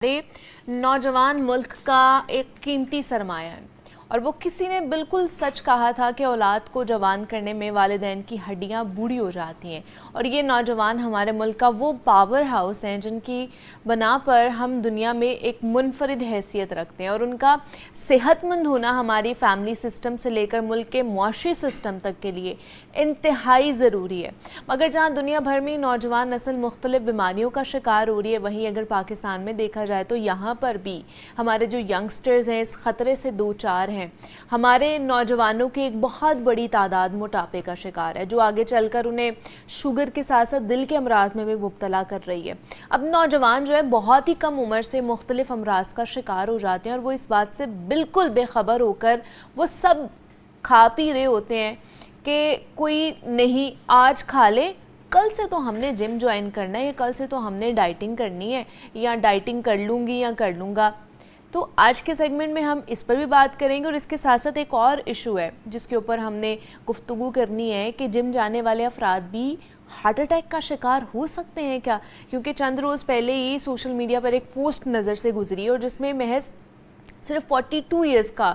नौजवान मुल्क का एक कीमती सरमाया है और वो किसी ने बिल्कुल सच कहा था कि औलाद को जवान करने में वालिदैन की हड्डियां बूढ़ी हो जाती हैं और ये नौजवान हमारे मुल्क का वो पावर हाउस हैं जिनकी बना पर हम दुनिया में एक मुनफरिद हैसियत रखते हैं और उनका सेहतमंद होना हमारी फैमिली सिस्टम से लेकर मुल्क के मुआशी सिस्टम तक के लिए इंतहाई ज़रूरी है। मगर जहाँ दुनिया भर में नौजवान नस्ल मुख्तलिफ बीमारियों का शिकार हो रही है, वहीं अगर पाकिस्तान में देखा जाए तो यहाँ पर भी हमारे जो यंगस्टर्स हैं इस ख़तरे से दो चार हैं। हमारे नौजवानों की एक बहुत बड़ी तादाद मोटापे का शिकार है जो आगे चलकर उन्हें शुगर के साथ साथ दिल के अमराज में भी मुब्तला कर रही है। अब नौजवान जो है बहुत ही कम उम्र से मुख्तलिफ अमराज का शिकार हो जाते हैं और वो इस बात से बिल्कुल बेखबर होकर वो सब खा पी रहे होते हैं कि कोई नहीं आज खा ले, कल से तो हमने जिम ज्वाइन करना है या कल से तो हमने डाइटिंग करनी है या डाइटिंग कर लूँगी या कर लूँगा। तो आज के सेगमेंट में हम इस पर भी बात करेंगे और इसके साथ साथ एक और इशू है जिसके ऊपर हमने गुफ्तगू करनी है कि जिम जाने वाले अफराद भी हार्ट अटैक का शिकार हो सकते हैं क्या, क्योंकि चंद रोज़ पहले ही सोशल मीडिया पर एक पोस्ट नज़र से गुजरी और जिसमें महज सिर्फ 42 इयर्स का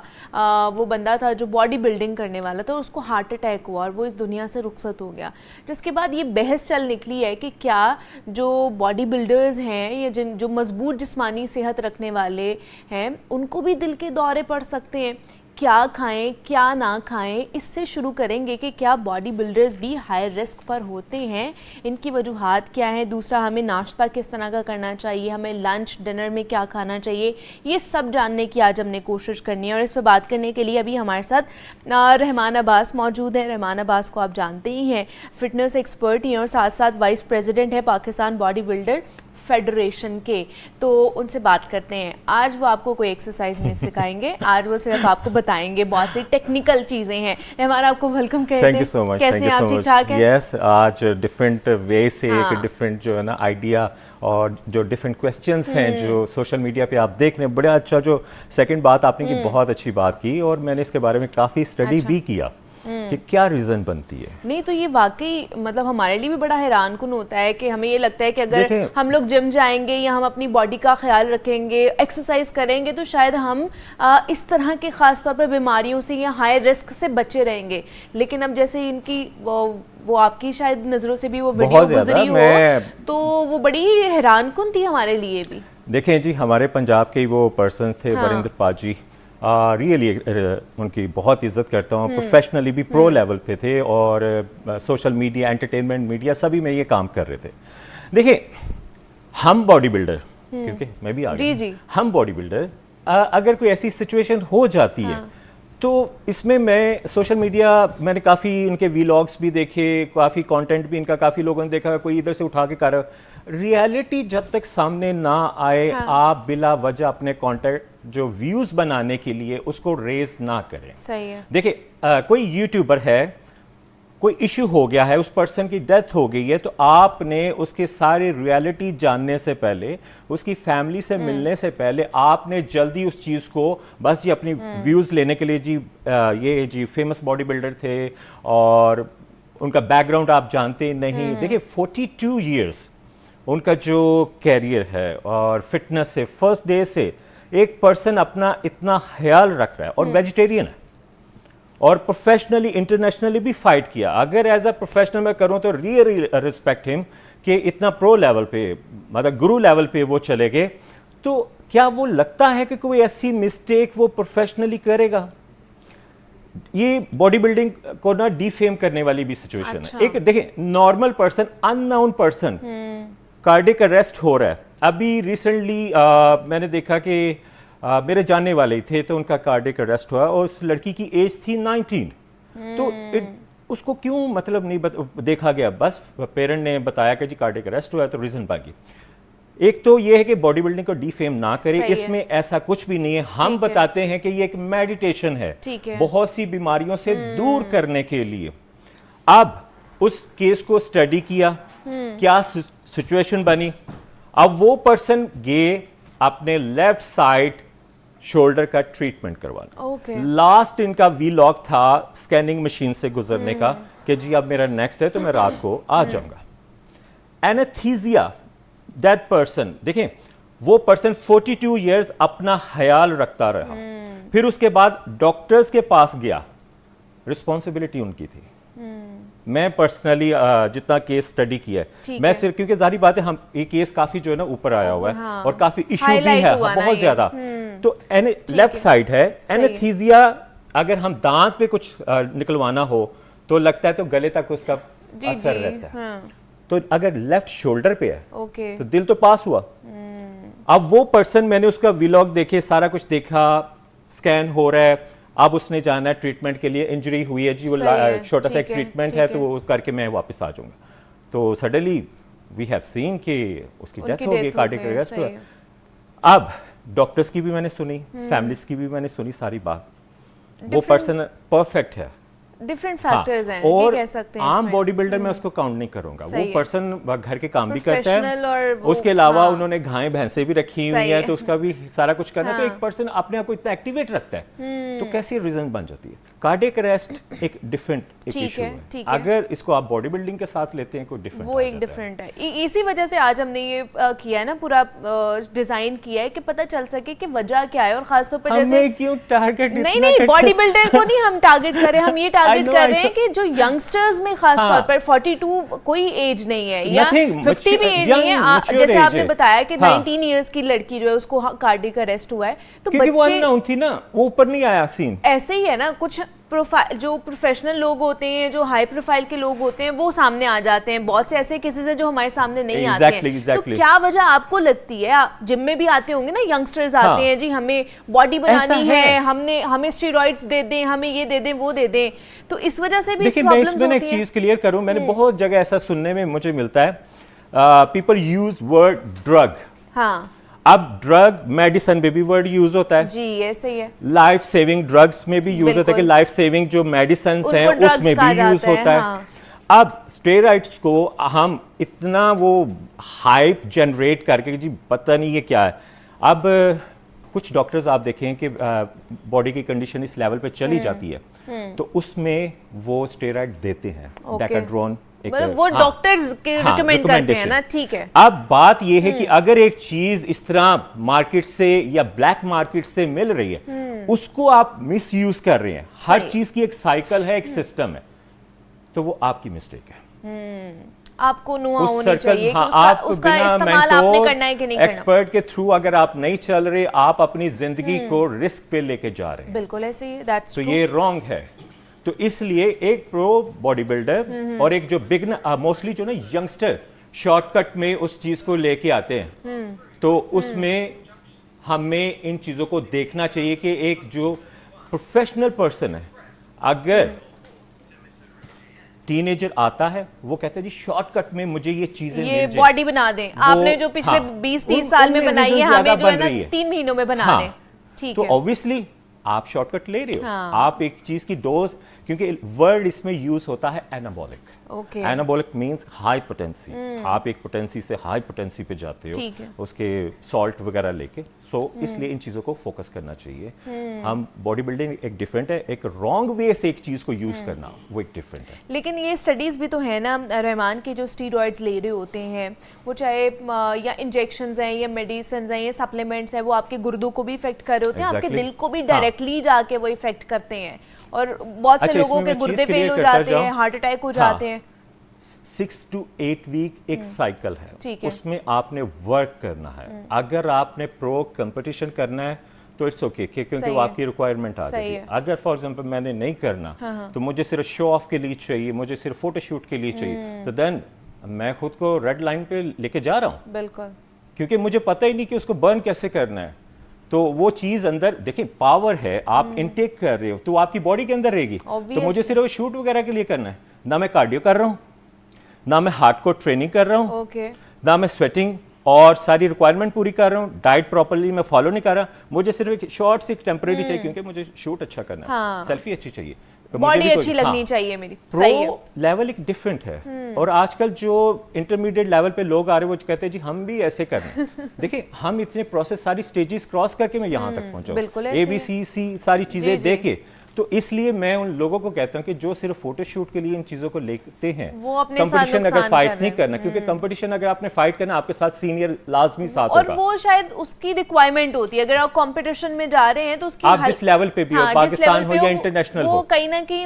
वो बंदा था जो बॉडी बिल्डिंग करने वाला था और उसको हार्ट अटैक हुआ और वो इस दुनिया से रुखसत हो गया। जिसके बाद ये बहस चल निकली है कि क्या जो बॉडी बिल्डर्स हैं या जो मजबूत जिस्मानी सेहत रखने वाले हैं उनको भी दिल के दौरे पड़ सकते हैं, क्या खाएं क्या ना खाएं। इससे शुरू करेंगे कि क्या बॉडी बिल्डर्स भी हाई रिस्क पर होते हैं, इनकी वजूहात क्या हैं। दूसरा, हमें नाश्ता किस तरह का करना चाहिए, हमें लंच डिनर में क्या खाना चाहिए, ये सब जानने की आज हमने कोशिश करनी है। और इस पर बात करने के लिए अभी हमारे साथ रहमान अब्बास मौजूद है। रहमान अब्बास को आप जानते ही हैं, फिटनेस एक्सपर्ट ही हैं और साथ साथ वाइस प्रेसिडेंट है पाकिस्तान बॉडी बिल्डर फेडरेशन के। तो उनसे बात करते हैं। आज वो आपको कोई एक्सरसाइज नहीं सिखाएंगे, आज वो सिर्फ आपको बताएंगे बहुत सी टेक्निकल चीज़ें हैं। हमारा आपको वेलकम कहते हैं। Thank you so much. कैसे आप ठीक ठाक हैं? यस, आज डिफरेंट वे से एक डिफरेंट जो है ना आइडिया और जो डिफरेंट क्वेश्चंस हैं जो सोशल मीडिया पे आप देख रहे हैं, बड़ा अच्छा जो सेकंड बात आपने की, बहुत अच्छी बात की और मैंने इसके बारे में काफ़ी स्टडी भी किया कि क्या रीज़न बनती है। नहीं तो ये वाकई मतलब हमारे लिए भी बड़ा हैरान कुन होता है कि हमें ये लगता है कि अगर हम लोग जिम जाएंगे या हम अपनी बॉडी का ख्याल रखेंगे, एक्सरसाइज करेंगे तो शायद हम इस तरह के ख़ास तौर पर बीमारियों से या हाई रिस्क से बचे रहेंगे। लेकिन अब जैसे इनकी वो आपकी शायद नज़रों से भी वो वीडियो गुजरी हो तो वो बड़ी हैरान कुन थी हमारे लिए भी। देखें जी, हमारे पंजाब के वो पर्सन थे वरिंदर पाजी, रियली उनकी बहुत इज्जत करता हूँ। प्रोफेशनली भी प्रो लेवल पे थे और सोशल मीडिया, एंटरटेनमेंट मीडिया सभी में ये काम कर रहे थे। देखिए, हम बॉडी बिल्डर, क्योंकि मैं भी आ गया, हम बॉडी बिल्डर अगर कोई ऐसी सिचुएशन हो जाती है तो इसमें मैं सोशल मीडिया, मैंने काफ़ी इनके वीलॉग्स भी देखे, काफ़ी कंटेंट भी इनका काफ़ी लोगों ने देखा, कोई इधर से उठा के कर रहा। रियलिटी जब तक सामने ना आए, आप बिला वजह अपने कंटेंट जो व्यूज बनाने के लिए उसको रेज ना करें। सही है। देखिए, कोई यूट्यूबर है, कोई इशू हो गया है, उस पर्सन की डेथ हो गई है, तो आपने उसके सारे रियलिटी जानने से पहले, उसकी फैमिली से मिलने से पहले आपने जल्दी उस चीज़ को बस जी अपनी व्यूज़ लेने के लिए जी ये जी फेमस बॉडी बिल्डर थे और उनका बैकग्राउंड आप जानते नहीं। देखिए, 42 ईयर्स उनका जो कैरियर है और फिटनेस से फर्स्ट डे से एक पर्सन अपना इतना ख्याल रख रहा है और वेजिटेरियन है और प्रोफेशनली इंटरनेशनली भी फाइट किया। अगर एज अ प्रोफेशनल मैं करूं तो रियली रिस्पेक्ट हिम कि इतना प्रो लेवल पे, मतलब गुरु लेवल पे वो चले गए। तो क्या वो लगता है कि कोई ऐसी मिस्टेक वो प्रोफेशनली करेगा? ये बॉडी बिल्डिंग को ना डिफेम करने वाली भी सिचुएशन है। एक देखिए, normal person, unknown person, cardiac arrest हो रहा है। अभी रिसेंटली मैंने देखा कि मेरे जानने वाले थे तो उनका कार्डियक अरेस्ट हुआ और उस लड़की की एज थी 19। तो उसको क्यों मतलब नहीं देखा गया, बस पेरेंट ने बताया कि जी कार्डियक अरेस्ट हुआ है तो रीजन बाकी। एक तो ये है कि बॉडी बिल्डिंग को डिफेम ना करें, इसमें ऐसा कुछ भी नहीं है। हम बताते हैं कि ये एक मेडिटेशन है बहुत सी बीमारियों से दूर करने के लिए। अब उस केस को स्टडी किया, क्या सिचुएशन बनी। अब वो पर्सन गए अपने लेफ्ट साइड शोल्डर का ट्रीटमेंट करवाना। लास्ट इनका वीलॉग था स्कैनिंग मशीन से गुजरने का कि जी अब मेरा नेक्स्ट है तो मैं रात को आ जाऊंगा। एनेस्थीसिया दैट पर्सन, देखें वो पर्सन 42 इयर्स अपना ख्याल रखता रहा, फिर उसके बाद डॉक्टर्स के पास गया, रिस्पॉन्सिबिलिटी उनकी थी। मैं पर्सनली जितना केस स्टडी किया है, मैं सिर्फ, क्योंकि जारी बात है हम ये केस काफी जो है ना ऊपर आया हुआ है, हाँ, और काफी इशू भी highlight है हुआ ना बहुत ये। ज्यादा। तो लेफ्ट साइड है एनेस्थीसिया, अगर हम दांत पे कुछ निकलवाना हो तो लगता है तो गले तक उसका असर रहता है। हाँ, तो अगर लेफ्ट शोल्डर पे है ओके, तो दिल तो पास हुआ। अब वो पर्सन, मैंने उसका व्लॉग देखे, सारा कुछ देखा, स्कैन हो रहा है, अब उसने जाना है ट्रीटमेंट के लिए, इंजरी हुई है जी, वो सही है, छोटा सा एक ठीक है, ट्रीटमेंट ठीक है, है। तो वो करके मैं वापस आ जाऊंगा। तो सडनली वी हैव सीन कि उसकी उनकी डेथ हो गई, death हो कार्डियक गई, अरेस्ट सही हुआ। है। अब डॉक्टर्स की भी मैंने सुनी, फैमिलीज की भी मैंने सुनी सारी बात। वो Different- पर्सन परफेक्ट है, डिफरेंट हाँ, फैक्टर्स हैं, ये और कह सकते हैं आम इसमें। बॉडी बिल्डर में उसको काउंट नहीं करूंगा। वो सही है। पर्सन घर के काम भी करता Professional और है, वो- उसके अलावा हाँ। उन्होंने गायें भैंसें भी रखी हुई सही हैं, है। तो उसका भी सारा कुछ करना है। तो हाँ। एक पर्सन अपने आप को इतना एक्टिवेट रखता है, तो कैसी रीजन बन जाती है। कार्डियक अरेस्ट एक डिफरेंट ठीक इशू है, है, ठीक है। अगर इसको आप बॉडी बिल्डिंग के साथ लेते हैं कोई डिफरेंट वो एक डिफरेंट है। इसी वजह से आज हमने ये किया है ना, पूरा डिजाइन किया है कि पता चल सके कि वजह क्या है, और खासतौर पर जैसे हमें क्यों टारगेट नहीं बॉडी बिल्डर को नहीं हम टारगेट कर रहे हैं, हम ये टारगेट know, कर I रहे हैं know. कि जो यंगस्टर्स में खास हाँ. तौर पर 42 कोई एज नहीं है या Nothing, 50 भी एज young, नहीं है। mature जैसे age आपने है। बताया कि हाँ. 19 इयर्स की लड़की जो है उसको कार्डियक अरेस्ट हुआ है, तो क्योंकि वो बच्चे अननोन थी ना, वो ऊपर नहीं आया सीन। ऐसे ही है ना, कुछ प्रोफाइल जो प्रोफेशनल लोग होते हैं, जो हाई प्रोफाइल के लोग होते हैं, वो सामने आ जाते हैं। बहुत से ऐसे केसेस हैं जो हमारे सामने नहीं आते हैं। Exactly. तो क्या वजह आपको लगती है? आप जिम में भी आते होंगे ना, यंगस्टर्स आते हाँ। हैं जी, हमें बॉडी बनानी ऐसा है, है। हमें स्टेरॉइड्स दे दें, हमें ये दे दें, वो दे दें, तो इस वजह से भी देखिए, मैं प्रॉब्लम्स इसमें एक होती हैं। चीज क्लियर करूं, मैंने बहुत जगह ऐसा सुनने में मुझे मिलता है, पीपल यूज वर्ड ड्रग। हाँ अब ड्रग मेडिसिन में भी वर्ड यूज होता है, जी, ऐसे ही है। लाइफ सेविंग ड्रग्स में भी यूज होता है कि बिल्कुल। लाइफ सेविंग जो मेडिसिन उनको है drugs उसमें कहा भी यूज जाता है, होता है। हाँ। अब स्टेरॉइड्स को हम इतना वो हाइप जनरेट करके जी पता नहीं ये क्या है। अब कुछ डॉक्टर्स आप देखें कि बॉडी की कंडीशन इस लेवल पे चली जाती है, तो उसमें वो स्टेरॉइड देते हैं, Okay. डेकाड्रोन। मतलब वो डॉक्टर्स के रिकमेंड करते हैं ना, ठीक है। अब बात यह है कि अगर एक चीज इस तरह मार्केट से या ब्लैक मार्केट से मिल रही है, उसको आप मिस यूज कर रहे हैं। हर सही। चीज की एक साइकिल है, एक सिस्टम है, तो वो आपकी मिस्टेक है। आपको नुआ उस होनी सर्कल, चाहिए कि हाँ, उसका, आप उसका बिना इस्तेमाल आपने mentor, करना है कि नहीं करना। एक्सपर्ट के थ्रू अगर आप नहीं चल रहे, आप अपनी जिंदगी को रिस्क पे लेके जा रहे हैं, बिल्कुल ऐसे ही, दैट्स तो ट्रू। ये रॉन्ग है। तो इसलिए एक प्रो बॉडी बिल्डर और एक जो बिगनर, मोस्टली जो ना यंगस्टर शॉर्टकट में उस चीज को लेके आते हैं, तो उसमें हमें इन चीजों को देखना चाहिए कि एक जो प्रोफेशनल पर्सन है, अगर टीनेजर आता है, वो कहता है जी शॉर्टकट में मुझे ये चीजें ये मिल जाएं। बॉडी बना दें, आपने जो पिछले हाँ, 20-30 साल में उनमें बनाई है, result हमें ज्यादा जो है बन ना रही है। 3 महीनों में बना हाँ, दें, ठीक तो है। ऑब्वियसली आप शॉर्टकट ले रहे हो। हाँ। आप एक चीज की डोज, क्योंकि वर्ड इसमें यूज होता है anabolic. Okay, anabolic means high potency. आप एक पोटेंसी से हाई पोटेंसी पे जाते हो, ठीक है। उसके सॉल्ट वगैरह लेके। सो इसलिए इन चीजों को फोकस करना चाहिए। हम बॉडी बिल्डिंग एक डिफरेंट है, एक रॉन्ग वे से एक चीज को यूज करना वो एक डिफरेंट है। लेकिन ये स्टडीज़ भी तो है ना रहमान, के जो स्टीरॉइड्स ले रहे होते हैं, वो चाहे या इंजेक्शंस हैं या मेडिसिन हैं या सप्लीमेंट्स हैं, वो आपके गुर्दों को भी इफेक्ट कर रहे होते हैं, आपके Exactly. दिल को भी हाँ। डायरेक्टली जाके वो इफेक्ट करते हैं, और बहुत से अच्छा, लोगों इसमें के मैं गुर्दे चीज़ फेल clear हो करता जाते हैं, जाऊं। हार्ट अटैक हो हाँ। जाते हैं। 6 to 8 वीक एक साइकिल है, ठीक है। उसमें आपने वर्क करना है। अगर आपने प्रो कंपटीशन करना है तो इट्स ओके, क्योंकि सही वो है। आपकी रिक्वायरमेंट आ सही जाएगी। है। अगर फॉर एग्जांपल मैंने नहीं करना, तो मुझे सिर्फ शो ऑफ के लिए चाहिए, मुझे सिर्फ फोटोशूट के लिए चाहिए, तो देन मैं खुद को रेड लाइन पे लेके जा रहा हूँ, बिल्कुल, क्योंकि मुझे पता ही नहीं कि उसको बर्न कैसे करना है। तो वो चीज अंदर देखिए, पावर है, आप इनटेक कर रहे हो तो आपकी बॉडी के अंदर रहेगी। तो Obviously. मुझे सिर्फ शूट वगैरह के लिए करना है, ना मैं कार्डियो कर रहा हूँ, ना मैं हार्डकोर ट्रेनिंग कर रहा हूँ, ओके, ना मैं स्वेटिंग और सारी रिक्वायरमेंट पूरी कर रहा हूँ, डाइट प्रॉपर्ली मैं फॉलो नहीं कर रहा। मुझे सिर्फ एक शॉर्ट से टेम्परेरी चाहिए, क्योंकि मुझे शूट अच्छा करना है, हाँ। सेल्फी अच्छी चाहिए, तो मुझे बॉडी भी अच्छी कोई- लगनी हाँ। चाहिए मेरी, सही है। प्रो लेवल एक डिफरेंट है, और आजकल जो इंटरमीडिएट लेवल पे लोग आ रहे हैं वो कहते हैं जी हम भी ऐसे करना है। देखिए, हम इतने प्रोसेस सारी स्टेजेस क्रॉस करके मैं यहाँ तक पहुंचा बिल्कुल ऐसे ही है। ABCC सारी जी, चीजें जी। देके, तो इसलिए मैं उन लोगों को कहता हूं कि जो सिर्फ फोटोशूट के लिए इन चीजों को लेते हैं, वो अपने साथ कंपटीशन अगर नुकसान फाइट कर नहीं रहे करना, क्योंकि कंपटीशन अगर आपने फाइट करना, आपके साथ सीनियर लाजमी साथ और होगा। वो शायद उसकी रिक्वायरमेंट होती है, अगर आप कंपटीशन में जा रहे हैं तो उसकी आप जिस लेवल पे भी हो, जिस पाकिस्तान लेवल हो पे या हो, इंटरनेशनल वो हो, कहीं ना कहीं